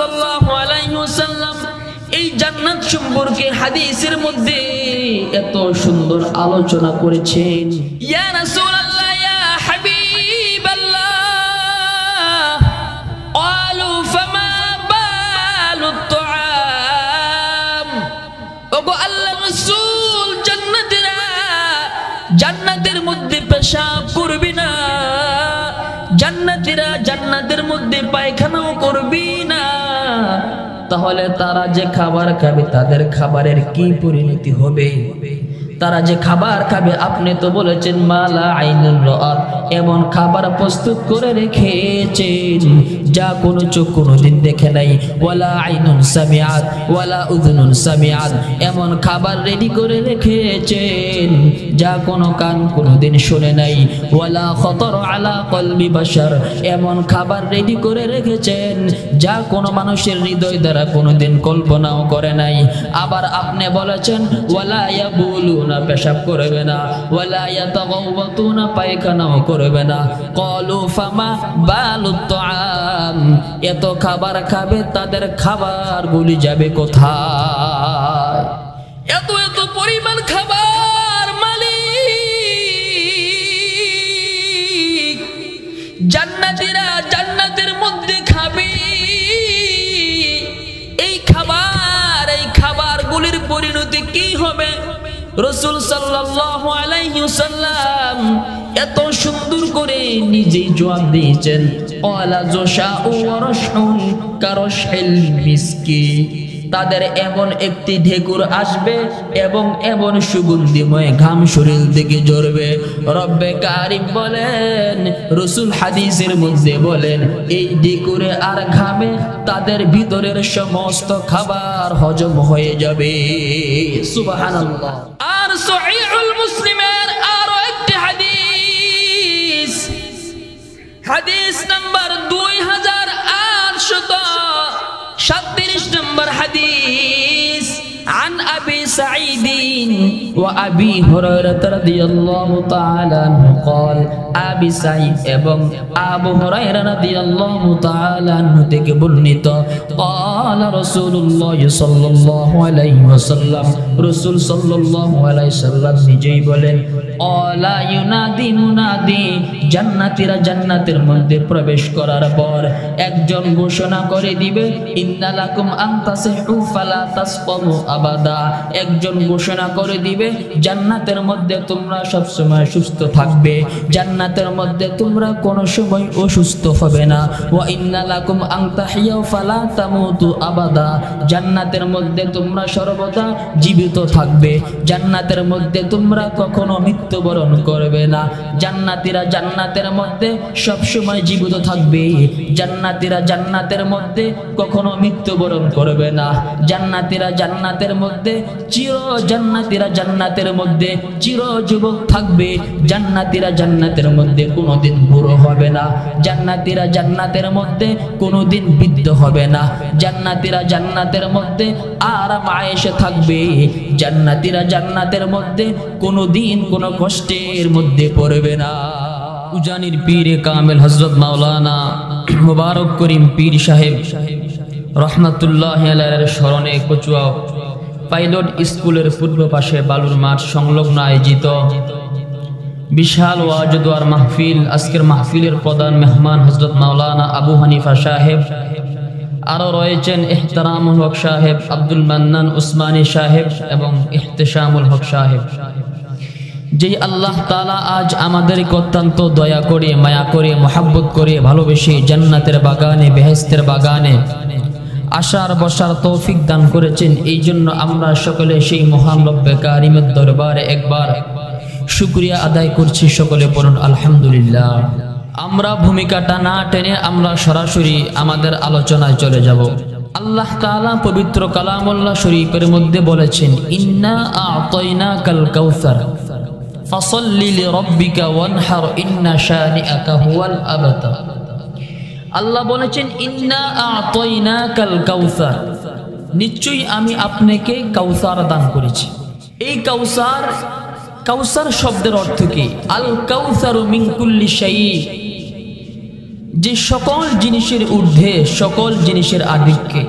সাল্লাল্লাহু আলাইহি ওয়াসাল্লাম এই জান্নাত সম্পর্কে হাদিসের মধ্যে এত সুন্দর আলোচনা করেছেন। ইয়া রাসূলুল্লাহ ইয়া হাবিবাল্লাহ ক্বালু ফামা বালুত তুআম। ওগো আল্লাহর রাসূল, জান্নাতের মধ্যে পেশাব করবি না, জান্নাতীরা জান্নাতের মধ্যে পায়খানাও করবি না, তাহলে তারা যে খাবার খাবে তাদের খাবারের কি পরিণতি হবে? তারা যে খাবার খাবে, আপনি তো বলেছেন মালা আইনুন রাআত, এমন খাবার প্রস্তুত করে রেখেছেন যা কোনো চোখ কোনোদিন দেখে নাই, ওয়ালা আইনুন সামিআত ওয়ালা উযুনুন সামিআত, এমন খাবার রেডি করে রেখেছেন যা কোনো কান কোনোদিন শুনে নাই, ওয়ালা খাতার আলা কলবি বাশার, এমন খাবার রেডি করে রেখেছেন যা কোনো মানুষের হৃদয় দ্বারা কোনোদিন কল্পনাও করে নাই। আবার আপনি বলেছেন ওয়ালা ইয়াবুলুনা, পেশাব করবে না, ওয়ালা ইয়াতাগাওয়াতুনা, পায়খানাও করবে না। ক্বালু ফামা বালুত তুআম, এত খাবার খাবে তাদের খাবার গুলি যাবে কোথায়? এত এত পরিমাণ খাবার মালিক জান্নাতীরা জান্নাতের মধ্যে খাবে। এই খাবারগুলির পরিণতি কি হবে? রাসূল সাল্লাল্লাহু আলাইহি ওয়াসাল্লাম এত সুন্দর করে নিজেই জবাব দিয়েছেন, ওয়ালা যশাউ ওয়া রাশহুন কারাশহিল মিসকি, তাদের এমন একটি ঢেকুর আসবে এবং এমন সুগন্ধিময় ঘাম শরীর থেকে ঝরবে। রব্বে কারিম বলেন, রাসূল হাদিসের মধ্যে বলেন, এই ঢেকুরে আর ঘামে তাদের ভিতরের সমস্ত খাবার হজম হয়ে যাবে। সুবহানাল্লাহ। আর সহিহুল মুসলিমের আরো একটি হাদিস, হাদিস নাম্বার 2837 নম্বর হাদিস, عن أبي سعيد وأبي هريرة رضي الله تعالى عنه قال, আবি সাঈদ এবং আবু হুরায়রা রাদিয়াল্লাহু তাআলা আনহু থেকে বর্ণিত, قال رسول الله صلى الله عليه وسلم, রাসূল সাল্লাল্লাহু আলাইহি সাল্লাম নিজেই বলেন, আলা ইউনাদি মুনাদি, জান্নাতীরা জান্নাতের মধ্যে প্রবেশ করার পর একজন ঘোষণা করে দিবে, ইন্নালাকুম আন তাসিহু ফালা তাসকামু আবাদা, একজন ঘোষণা করে দিবে জান্নাতের মধ্যে তোমরা সব সময় সুস্থ থাকবে, জান্নাতের মধ্যে তোমরা কোনো সময় অসুস্থ হবে না। ওয়া ইন্নালাকুম আন তাহিয়াউ ফালা তামুতু আবাদা, জান্নাতের মধ্যে তোমরা সর্বদা জীবিত থাকবে, জান্নাতের মধ্যে তোমরা কখনো মৃত্যুবরণ করবে না। জান্নাতীরা জান্নাতের মধ্যে সব সময় জীবিত থাকবে, জান্নাতীরা জান্নাতের মধ্যে কখনো মৃত্যুবরণ করবে না। জান্নাতীরা জান্নাতের মধ্যে জান্নাতীরা জান্নাতের মধ্যে চির যুবক থাকবে, জান্নাতীরা জান্নাতের মধ্যে কোনোদিন বুড়ো হবে না, জান্নাতীরা জান্নাতের মধ্যে কোনোদিন বৃদ্ধ হবে না, জান্নাতীরা জান্নাতের মধ্যে আরাম আয়েশে থাকবে, জান্নাতীরা জান্নাতের মধ্যে কোনোদিন কোনো কষ্টের মধ্যে পড়বে না। উজানির পীরে কামেল হযরত মাওলানা মুবারক করিম পীর সাহেব রহমাতুল্লাহি আলাইহির স্মরণে কচুয়া পাইলট স্কুলের পূর্ব পাশে বালুর মাঠ সংলগ্ন আয়োজিত বিশাল ওয়াজ দোয়ার মাহফিল। আজকের মাহফিলের প্রধান মেহমান হযরত মাওলানা আবু হানিফা সাহেব, আরো রয়েছেন ইহতিরামুল হক সাহেব, আব্দুল মান্নান উসমানী সাহেব এবং ইহতিশামুল হক সাহেব। যেই আল্লাহ তাআলা আজ আমাদেরকে অত্যন্ত দয়া করে, মায়া করে, মহব্বত করে, ভালোবেসে জান্নাতের বাগানে, বেহেশতের বাগানে আসার বসার তৌফিক দান করেছেন, এই জন্য আমরা সকলে সেই মহান রব্বে কারিমের দরবারে একবার শুকরিয়া আদায় করছি। সকলে পড়ুন আলহামদুলিল্লাহ। আমরা ভূমিকাটা না টেনে আমরা সরাসরি আমাদের আলোচনায় চলে যাব। আল্লাহ তাআলা পবিত্র কালামুল্লাহ শরীফের মধ্যে বলেছেন, ইন্না আ'তাইনাকাল কাউসার ফাসাল্লি লিরাব্বিকা ওয়ানহার ইন্না শানিআকা হুয়াল আবতার। আল্লাহ বলেছেন, ইন্না আ'তাইনাকাল কাউসার, নিশ্চয়ই আমি আপনাকে কাউসার দান করেছি। এই কাউসার, কাউসার শব্দের অর্থ কি? আল কাউসারু মিন কুল্লি শাই, যে সকল জিনিসের ঊর্ধ্বে, সকল জিনিসের আধিক্যে।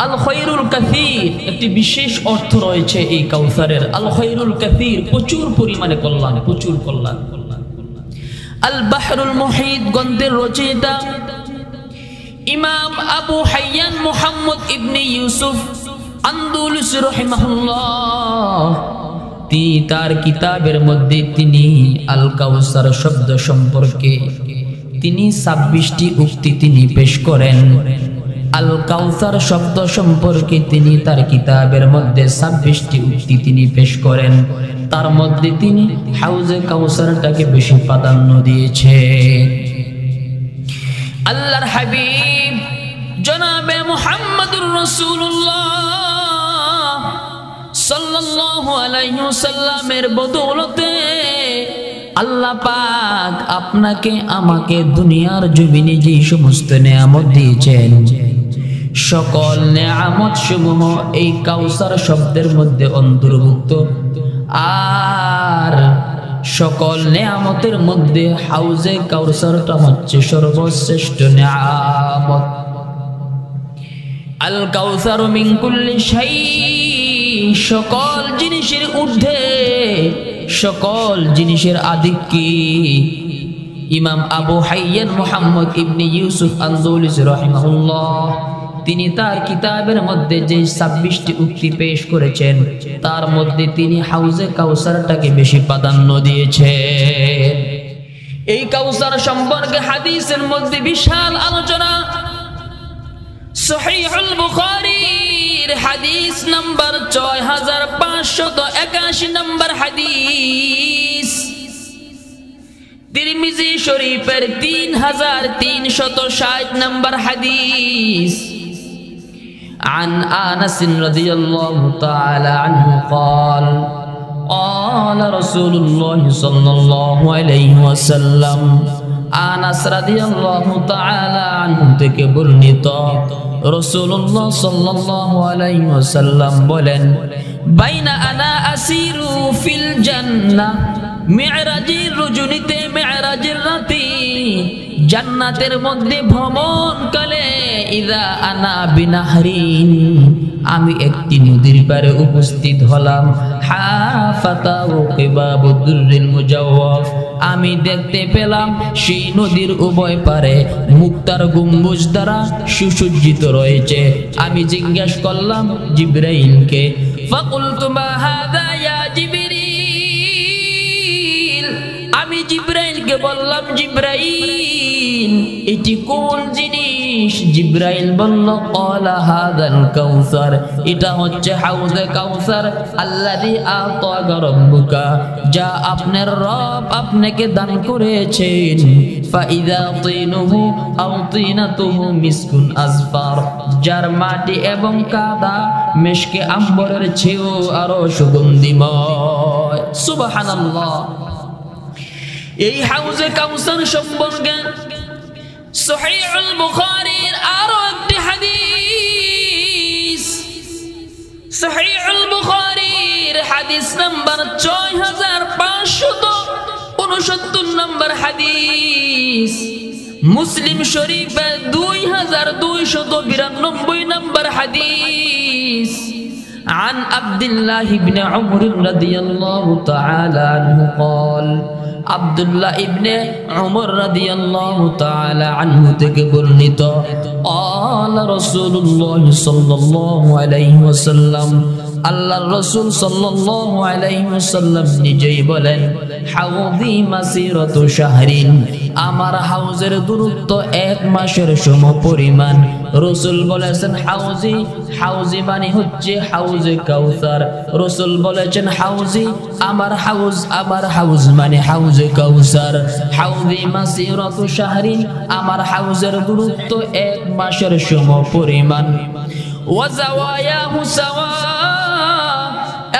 আল খৈরুল কাসীর, একটি বিশেষ অর্থ রয়েছে এই কাউসারের। আল খৈরুল কাসীর, প্রচুর পরিমাণে কল্যাণ, প্রচুর কল্যাণ। আল বাহরুল মুহিত গ্রন্থের রচয়িতা ইমাম আবু হাইয়ান মুহাম্মদ ইবনে ইউসুফ আন্দালুসি রাহিমাহুল্লাহ, তিনি তার কিতাবের মধ্যে তিনি আল কাউসার শব্দ সম্পর্কে তিনি 26টি উক্তি তিনি পেশ করেন। আল কাউসার শব্দ সম্পর্কে তিনি তার কিতাবের মধ্যে 26টি উক্তি তিনি পেশ করেন। তার মধ্যে তিনি হাউজে কাউসারটাকে বেশি প্রাধান্য দিয়েছেন। আল্লাহর হাবিব জনাবে মুহাম্মদুর রাসূলুল্লাহ সাল্লাল্লাহু আলাইহি ওয়াসাল্লামের বদৌলতে আল্লাহ পাক আপনাকে আমাকে দুনিয়ার জমিনে যে সমস্ত নেয়ামত দিয়েছেন, সকল নেয়ামত সমূহ এই কাউসার শব্দের মধ্যে অন্তর্ভুক্ত। আর সকল নেয়ামতের মধ্যে হাউজে কাউসারটা হচ্ছে সর্বশ্রেষ্ঠ নেয়ামত। আল কাউসার মিন কুল্লি শাই, সকল জিনিসের ঊর্ধ্বে, সকল জিনিসের আধিক্যে। ইমাম আবু হাইয়ান মুহাম্মদ ইবনে ইউসুফ আন্দালুসি রাহিমাহুল্লাহ, তিনি তার কিতাবের মধ্যে যে 26টি উক্তি পেশ করেছেন, তার মধ্যে তিনি হাউজে কাউসারটাকে বেশি প্রাধান্য দিয়েছেন। এই কাউসার সম্পর্কে হাদিসের মধ্যে বিশাল আলোচনা। সহিহুল বুখারীর হাদিস নাম্বার 6581 নম্বর হাদিস, তিরমিজি শরীফের 3360 নম্বর হাদিস। عن أنس رضي الله تعالى عنه قال قال رسول الله صلى الله عليه وسلم, আনাস রাদিয়াল্লাহু তাআলা আনহু থেকে বর্ণিত, রাসূলুল্লাহ সাল্লাল্লাহু আলাইহি ওয়াসাল্লাম বলেন, বাইনা আনা আসিরু ফিল জান্নাহ, মিরাজের রজনীতে, মিরাজের রাতে জান্নাতের মধ্যে ভ্রমণকালে, ইযা আনা বিনাহরিন, আমি একটি নদীর পাড়ে উপস্থিত হলাম। হাফাতা ওয়াকিবাবুদ্দুররিল মুজাওয়াফ, আমি দেখতে পেলাম সেই নদীর উভয় পারে মুক্তার গম্বুজ দ্বারা সুসজ্জিত রয়েছে। আমি জিজ্ঞেস করলাম জিবরাইলকে, ফাকুলতু মা হাযা ইয়া জিবরিল, আমি জিবরাইলকে বললাম, জিবরাইল এটি কোন জিনিস? জিবরাইল বলল, ক্বালা হাযাল কাউসার, এটা হচ্ছে হাউজে কাউসার, আল্লাযী আতাকা রাব্বুকা, যা আপনার রব আপনাকে দান করেছেন। ফাইযা তিনুহু আও তিনাতুহু মিসকুন আযফার, যার মাটি এবং কাদা মিশকে আম্বরের চেয়েও আরো সুগন্ধিময়। সুবহানাল্লাহ। এই হাউজে কাউসার সম্পর্কে সহিহুল বুখারীর আরো একটি হাদিস, সহিহুল বুখারীর হাদিস নাম্বার 6569 নম্বর হাদিস, মুসলিম শরীফের 2292 নম্বর হাদিস। عن عبد الله بن عمر رضي الله تعالى عنه قال, আব্দুল্লাহ ইবনে উমর রাদিয়াল্লাহু তাআলা আনহু থেকে বর্ণিত, قال رسول الله صلى الله عليه وسلم, আল্লাহর রাসূল সাল্লাল্লাহু আলাইহি ওয়াসাল্লাম নিজেই বলেন, হাউযি মাসিরাতু শাহরিন, আমার হাউজের দূরত্ব 1 মাসের সমপরিমাণ। রাসূল বলেছেন হাউজি, হাউজি মানে হচ্ছে হাউজে কাউসার। রাসূল বলেছেন হাউজি, আমার হাউজ, আমার হাউজ মানে হাউজে কাউসার। হাউজি মাসিরাতু শাহরিন, আমার হাউজের দূরত্ব 1 মাসের সমপরিমাণ। ওয়া যাওয়ায়াহু সাওয়া,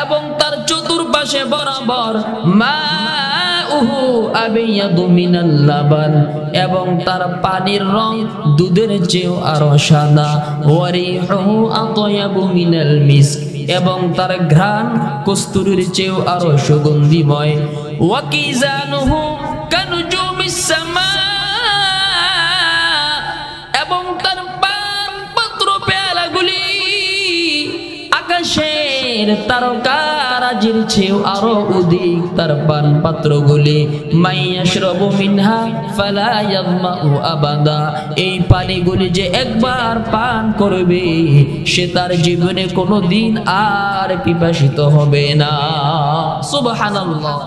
এবং তার চতুর্পাশে বরাবর, মাউহু আবিয়াদু মিনাল লাবান, এবং তার পানির রং দুধের চেয়েও আরো সাদা। ওয়ারিহুহু আতয়াবু মিনাল মিস্ক, এবং তার ঘ্রাণ কস্তুরীর চেয়েও আরো সুগন্ধিময়। ওয়াকিজানুহু কানুজুমিস সামা, আকাশের তারকারাজির চেয়েও আরো অধিক তার পান পাত্রগুলি। মাইয়াশরাবু মিনহা ফালা ইয়াযমাউ আবাদা, এই পানিগুলি যে একবার পান করবে সে তার জীবনে কোনোদিন আর পিপাসিত হবে না। সুবহানাল্লাহ।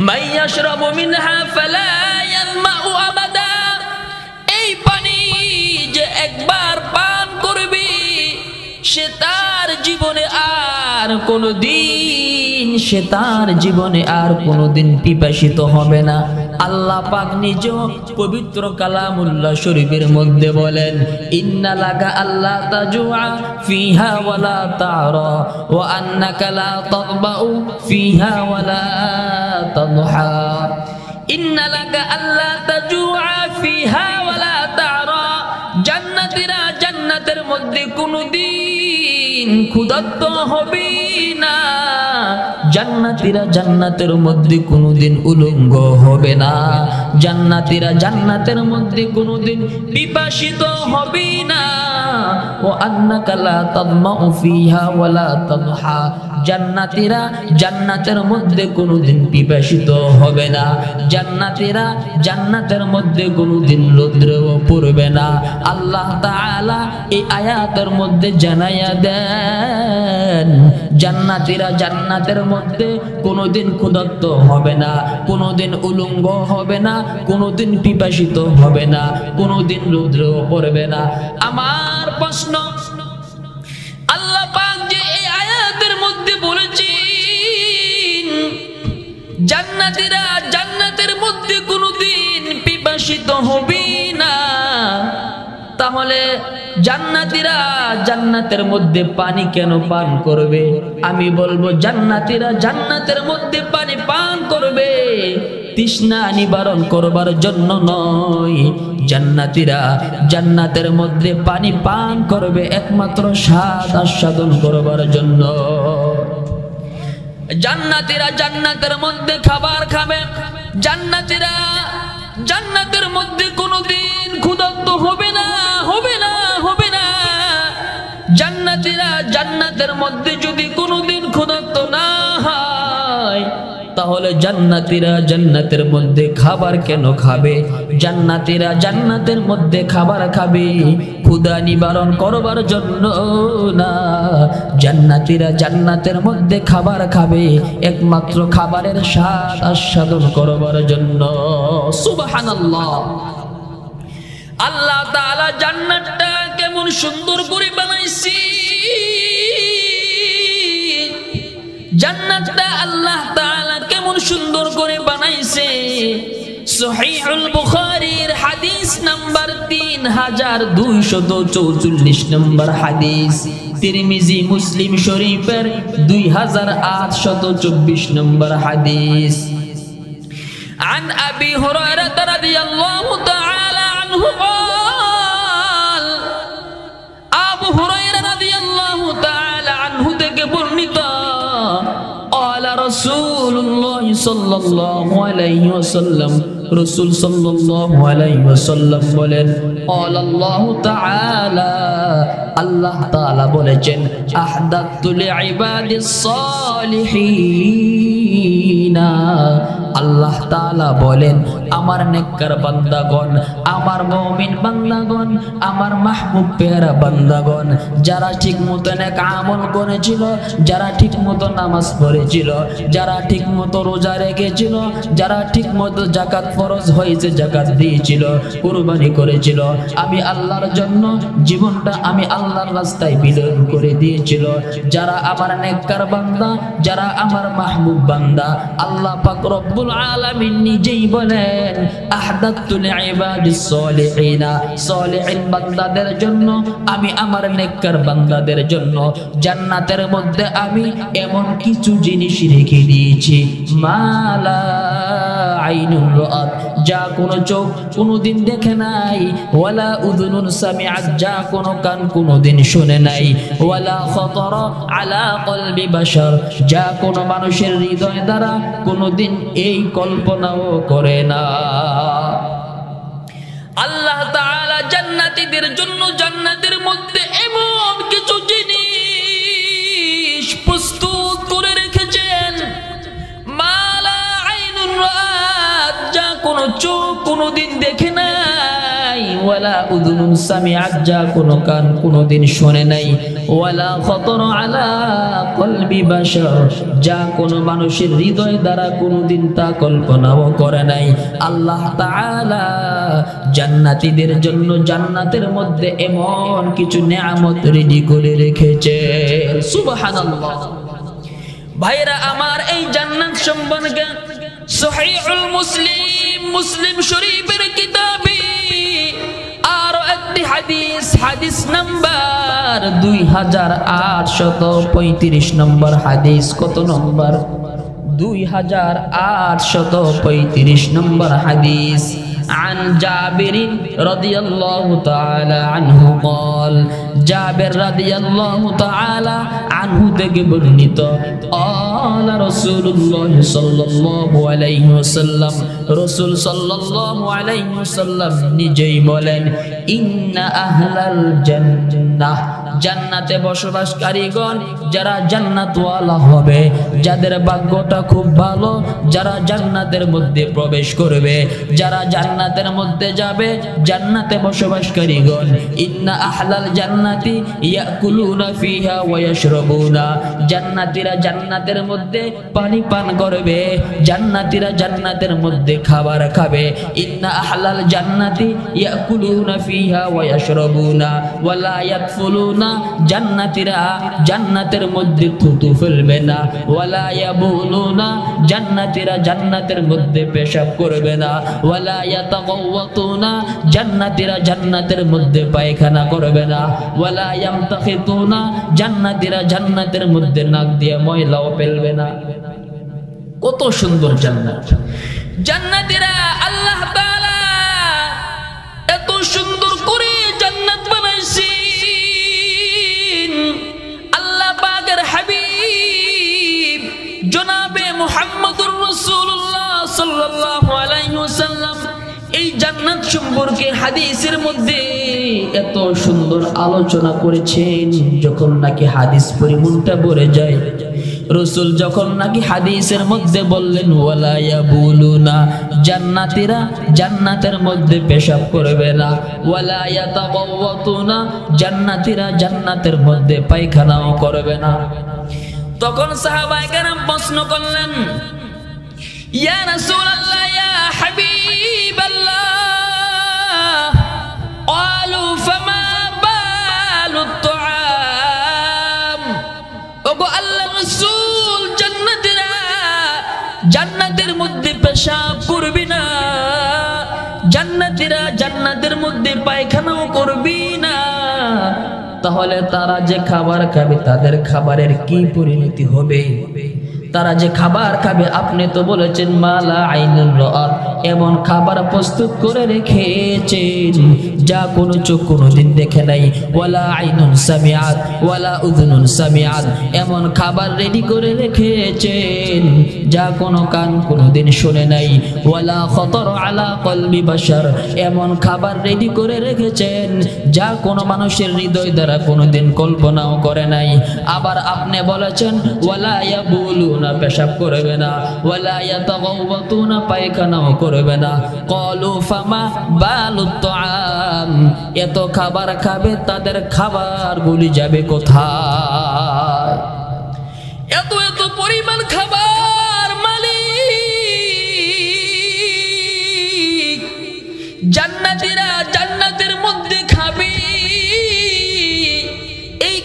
মাইয়াশরাবু মিনহা ফালা ইয়াযমাউ আবাদা, এই পানি যে একবার পান করবে সে তার জীবনে আর কোনোদিন পিপাসিত হবে না। আল্লাহ পাক নিজেও পবিত্র কালামুল্লাহ শরীফের মধ্যে বলেন, ইন্না লাকা আল্লা তাজুআ ফিহা ওয়ালা তারা ওয়া আন্নাকা লা তাগবাউ ফিহা ওয়ালা তাদহা। ইন্না লাকা আল্লা তাজুআ ফিহা ওয়ালা তারা, জান্নাতীরা জান্নাতের মধ্যে কোনোদিন ক্ষুধার্ত হবে না, জান্নাতীরা জান্নাতের মধ্যে কোনোদিন উলঙ্গ হবে না, জান্নাতীরা জান্নাতের মধ্যে কোনোদিন পিপাসিত হবে না। ও আন্নাকা লা তাদমাউ ফিহা ওয়ালা তাদহা, জান্নাতীরা জান্নাতের মধ্যে কোনোদিন পিপাসিত হবে না, জান্নাতীরা জান্নাতের মধ্যে কোনোদিন রৌদ্রও পড়বে না। আল্লাহ তাআলা এই আয়াতের মধ্যে জানাইয়া দেন, জান্নাতীরা জান্নাতের মধ্যে কোনোদিন ক্ষুধার্ত হবে না, কোনোদিন উলঙ্গ হবে না, কোনোদিন পিপাসিত হবে না, কোনোদিন রৌদ্রও পড়বে না। আমার প্রশ্ন, আল্লাহ পাক যে এই আয়াতের মধ্যে বলেছেন জান্নাতীরা জান্নাতের মধ্যে কোনোদিন পিপাসিত হবে না, তাহলে জান্নাতীরা জান্নাতের মধ্যে পানি কেন পান করবে? আমি বলবো জান্নাতীরা জান্নাতের মধ্যে পানি পান করবে তৃষ্ণা নিবারণ করবার জন্য নয়, জান্নাতীরা জান্নাতের মধ্যে পানি পান করবে একমাত্র স্বাদ আস্বাদন করবার জন্য। জান্নাতীরা জান্নাতের মধ্যে খাবার খাবে, জান্নাতীরা জান্নাতের মধ্যে কোনোদিন ক্ষুধার্ত হবে না, হবে না, হবে না। জান্নাতীরা জান্নাতের মধ্যে যদি কোনোদিন ক্ষুধার্ত না হয় তাহলে জান্নাতীরা জান্নাতের মধ্যে খাবার কেন খাবে? জান্নাতীরা জান্নাতের মধ্যে খাবার খাবে ক্ষুধা নিবারণ করবার জন্য না, জান্নাতীরা জান্নাতের মধ্যে খাবার খাবে একমাত্র খাবারের স্বাদ আস্বাদন করবার জন্য। সুবহানাল্লাহ। আল্লাহ তাআলা জান্নাতটা কেমন সুন্দর করে বানাইছে, জান্নাতটা আল্লাহ তাআলা কেমন সুন্দর করে বানাইছে। সহিহুল বুখারীর হাদিস নাম্বার 3244 নম্বর হাদিস, তিরমিজি মুসলিম শরীফের 2824 নম্বর হাদিস। عن أبي هريرة رضي الله تعالى عنه قال, আবু হুরায়রা রাদিয়াল্লাহু তাআলা আনহু থেকে বর্ণিত, قال رسول الله صلى الله عليه وسلم, রাসূল সাল্লাল্লাহু আলাইহি ওয়াসাল্লাম বলেন, قال الله تعالى, আল্লাহ তাআলা বলেছেন, আহদাতু লিইবাদিস সালিহিন, আল্লাহ তাআলা বলেন আমার নেককার বান্দাগণ, আমার মুমিন বান্দাগণ, আমার মাহবুব পেয়ারা বান্দাগণ, যারা ঠিক মতো নেক আমল করেছিল, যারা ঠিক মতো নামাজ পড়েছিল, যারা ঠিক মতো রোজা রেখেছিল, যারা ঠিক মতো যাকাত ফরজ হয়েছে যাকাত দিয়েছিল, কুরবানি করেছিল, আমি আল্লাহর জন্য জীবনটা আমি আল্লাহর রাস্তায় বিলীন করে দিয়েছিল, যারা আমার নেককার বান্দা, যারা আমার মাহবুব বান্দা, আল্লাহ পাক রব্বুল আলামিন নিজেই বলেন আহদাতু লিইবাদিস সালিহিন, সালিহিন বান্দাদের জন্য আমি আমার নেককার বান্দাদের জন্য জান্নাতের মধ্যে আমি এমন কিছু জিনিস রেখে দিয়েছি, মালা আইনুন রাআত, যা কোনো চোখ কোনোদিন দেখে নাই, ওয়ালা উযুনুন সামিআত, যা কোনো কান কোনোদিন শুনে নাই, ওয়ালা খাতারা আলা কলবি বাশার, যা কোনো মানুষের হৃদয় দ্বারা কোনোদিন এই কল্পনাও করে না। আল্লাহ তাআলা জান্নাতীদের জন্য জান্নাতের মধ্যে এমন কিছু জিনিস চোখ কোনোদিন দেখে নাই, ওয়ালা উযুনুন সামিআত যা কোনো কান কোনোদিন শোনে নাই, ওয়ালা খাতারা আলা কলবি বাশার যা কোনো মানুষের হৃদয় দ্বারা কোনোদিন তা কল্পনাও করে নাই। আল্লাহ তাআলা জান্নাতীদের জন্য জান্নাতের মধ্যে এমন কিছু নেয়ামত রেডি করে রেখেছে। সুবহানাল্লাহ। ভাইরা আমার, এই জান্নাত সম্পর্কে সহিহুল মুসলিম, মুসলিম শরীফের কিতাবে আরো একটি হাদিস, হাদিস নাম্বার 2835 নম্বর হাদিস। কত নম্বর? 2835 নম্বর হাদিস। عن جابر رضي الله تعالى عنه قال جابر رضي الله تعالى عنه থেকে বর্ণিত قال رسول الله صلى الله عليه وسلم রাসূল সাল্লাল্লাহু আলাইহি ওয়াসাল্লাম নিজেই বলেন ইন্না আহলাল জান্নাহ জান্নাতে বসবাসকারীগণ যারা জান্নাতওয়ালা হবে, যাদের ভাগ্যটা খুব ভালো, যারা জান্নাতের মধ্যে প্রবেশ করবে, যারা জান্নাতের মধ্যে যাবে, জান্নাতে বসবাসকারীগণ ইন্না আহলাল জান্নাতি ইয়াকুলুনা ফিহা ওয়া ইয়াশরাবুনা জান্নাতীরা জান্নাতের মধ্যে পানি পান করবে, জান্নাতীরা জান্নাতের মধ্যে খাবার খাবে। ইন্না আহলাল জান্নাতি ইয়াকুলুনা ফিহা ওয়া ইয়াশরাবুনা ওয়া লা ইয়াকফুলুনা জান্নাতীরা জান্নাতের মধ্যে থুতু ফেলবে না, ওয়া লা ইয়াবুলুনা জান্নাতীরা জান্নাতের মধ্যে পেশাব করবে না, ওয়া লা ইয়াতাগাওয়াতুনা জান্নাতীরা জান্নাতের মধ্যে পায়খানা করবে না, ওয়া লা ইয়ামতাখিতুনা জান্নাতীরা জান্নাতের মধ্যে নাক দিয়ে ময়লাও ফেলবে না। কত সুন্দর জান্নাত! জান্নাতীরা আল্লাহ তাআলা এত সুন্দর করে জান্নাত বানাইছেন। আল্লাহ পাকের হাবিব জনাবে মুহাম্মদুর রাসূলুল্লাহ সাল্লাল্লাহু আলাইহি ওয়াসাল্লাম এই জান্নাত সম্পর্কে হাদিসের মধ্যে এত সুন্দর আলোচনা করেছেন, যখন নাকি হাদিস পরিমণ্ডটা ভরে যায়। রাসূল যখন নাকি হাদিসের মধ্যে বললেন ওয়ালা ইয়াবুলুনা জান্নাতীরা জান্নাতের মধ্যে পেশাব করবে না, ওয়ালা ইয়াতাগাওয়াতুনা জান্নাতীরা জান্নাতের মধ্যে পায়খানাও করবে না, তখন সাহাবায়ে কেরাম প্রশ্ন করলেন ইয়া রাসূলুল্লাহ ইয়া হাবিবাল্লাহ ক্বালু ফামা বালুত তুআম। ওগো আল্লাহর রাসূল, জান্নাতীরা জান্নাতের মধ্যে পেশাব করবে না, জান্নাতীরা জান্নাতের মধ্যে পায়খানাও করবে না, তাহলে তারা যে খাবার খাবে তাদের খাবারের কি পরিণতি হবে? তারা যে খাবার খাবে, আপনি তো বলেছেন মালা আইনুন রাআত, এমন খাবার প্রস্তুত করে রেখেছেন যা কোনো চোখ কোনোদিন দেখে নাই, ওয়ালা আইনুন সামিআত ওয়ালা উযুনুন সামিআত, এমন খাবার রেডি করে রেখেছেন যা কোনো কান কোনোদিন শুনে নাই, ওয়ালা খাতার আলা কলবি বাশার, এমন খাবার রেডি করে রেখেছেন যা কোনো মানুষের হৃদয় দ্বারা কোনোদিন কল্পনাও করে নাই। আবার আপনি বলেছেন ওয়ালা ইয়াবুলুনা পেশাব করবে না, ওয়ালা ইয়াতাগাওয়াতুনা পায়খানাও করবে না। ক্বালু ফামা বালুত তুআম, এত খাবার খাবে তাদের খাবারগুলি যাবে কোথায়? এত এত পরিমাণ খাবার মালিক জান্নাতীরা জান্নাতের মধ্যে খাবে, এই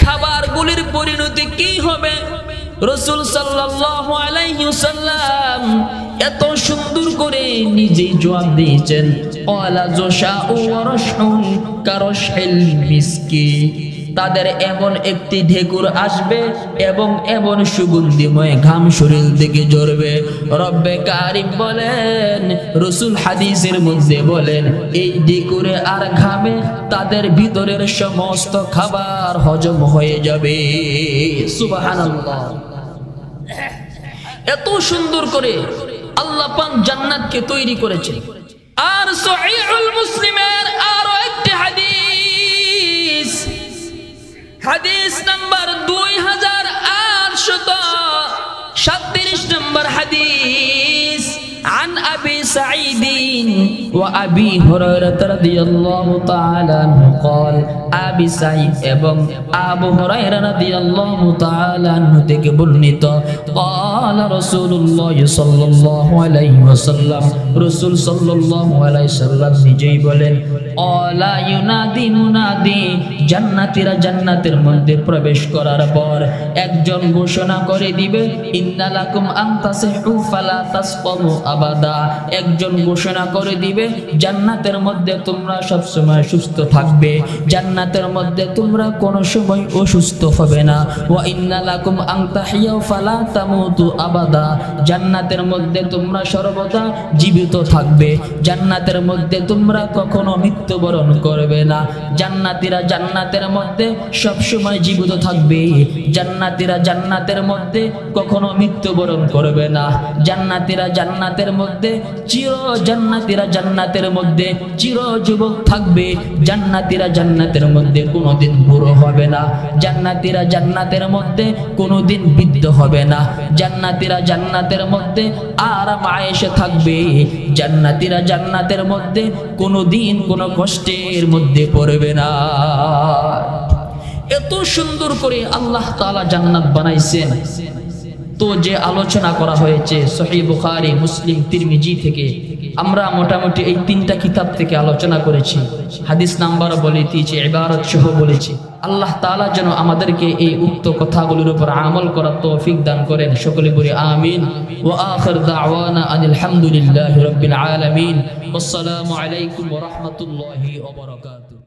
খাবারগুলির পরিণতি কি হবে? রাসূল সাল্লাল্লাহু আলাইহি ওয়াসাল্লাম এত সুন্দর করে নিজেই জবাব দিয়েছেন ওয়ালা যশাউ ওয়া রাশহুন কারাশহিল মিসকি, তাদের এমন একটি ঢেকুর আসবে এবং এমন সুগন্ধিময় ঘাম শরীর থেকে ঝরবে। রব্বে কারীম বলেন, রাসূল হাদিসের মধ্যে বলেন, এই ঢেকুরে আর ঘামে তাদের ভিতরের সমস্ত খাবার হজম হয়ে যাবে। সুবহানাল্লাহ! এত সুন্দর করে আল্লাহ পাক জান্নাতকে তৈরি করেছেন। আর সহিহুল মুসলিমের আরো একটি হাদিস, হাদিস নাম্বার 2837 নম্বর হাদিস। عن أبي سعيد وأبي هريرة رضي الله تعالى عنه قال আবি সাঈদ এবং আবু হুরায়রা রাদিয়াল্লাহু তাআলা আনহু থেকে বর্ণিত قال رسول الله صلى الله عليه وسلم রাসূল সাল্লাল্লাহু আলাইহি সাল্লাম নিজেই বলেন আলা ইউনাদি মুনাদি জান্নাতীরা জান্নাতের মধ্যে প্রবেশ করার পর একজন ঘোষণা করে দিবে ইন্নালাকুম আনতাসিহু ফালা তাসকামু আবাদা একজন ঘোষণা করে দিবে জান্নাতের মধ্যে তোমরা সব সময় সুস্থ থাকবে জান্নাতের মধ্যে তোমরা কোনো সময় অসুস্থ হবে না ওয়া ইন্নালাকুম আনতাহিয়াউ ফালা তামুতু আবাদা জান্নাতের মধ্যে তোমরা সর্বদা জীবিত থাকবে জান্নাতের মধ্যে তোমরা কখনো মৃত্যুবরণ করবে না জান্নাতীরা জান্নাতের মধ্যে সব সময় জীবিত থাকবে জান্নাতীরা জান্নাতের মধ্যে কখনো মৃত্যুবরণ করবে না জান্নাতীরা জান্নাতের মধ্যে জান্নাতীরা জান্নাতের মধ্যে চির যুবক থাকবে জান্নাতীরা জান্নাতের মধ্যে কোনোদিন বুড়ো হবে না জান্নাতীরা জান্নাতের মধ্যে কোনোদিন বৃদ্ধ হবে না জান্নাতীরা জান্নাতের মধ্যে আরাম আয়েশে থাকবে জান্নাতীরা জান্নাতের মধ্যে কোনোদিন কোনো কষ্টের মধ্যে পড়বে না এত সুন্দর করে আল্লাহ তাআলা জান্নাত বানাইছেন তো যে আলোচনা করা হয়েছে সহিহ বুখারী মুসলিম তিরমিজি থেকে আমরা মোটামুটি এই তিনটা কিতাব থেকে আলোচনা করেছি হাদিস নাম্বার বলেছি ইবারত সহ বলেছি আল্লাহ তাআলা যেন আমাদেরকে এই উক্ত কথাগুলোর উপর আমল করার তৌফিক দান করেন সকলে বলি আমিন ওয়া আখির দাওয়ানা আনিল হামদুলিল্লাহি রাব্বিল আলামিন ওয়াসসালামু আলাইকুম ওয়া রাহমাতুল্লাহি ওয়া বারাকাতুহু।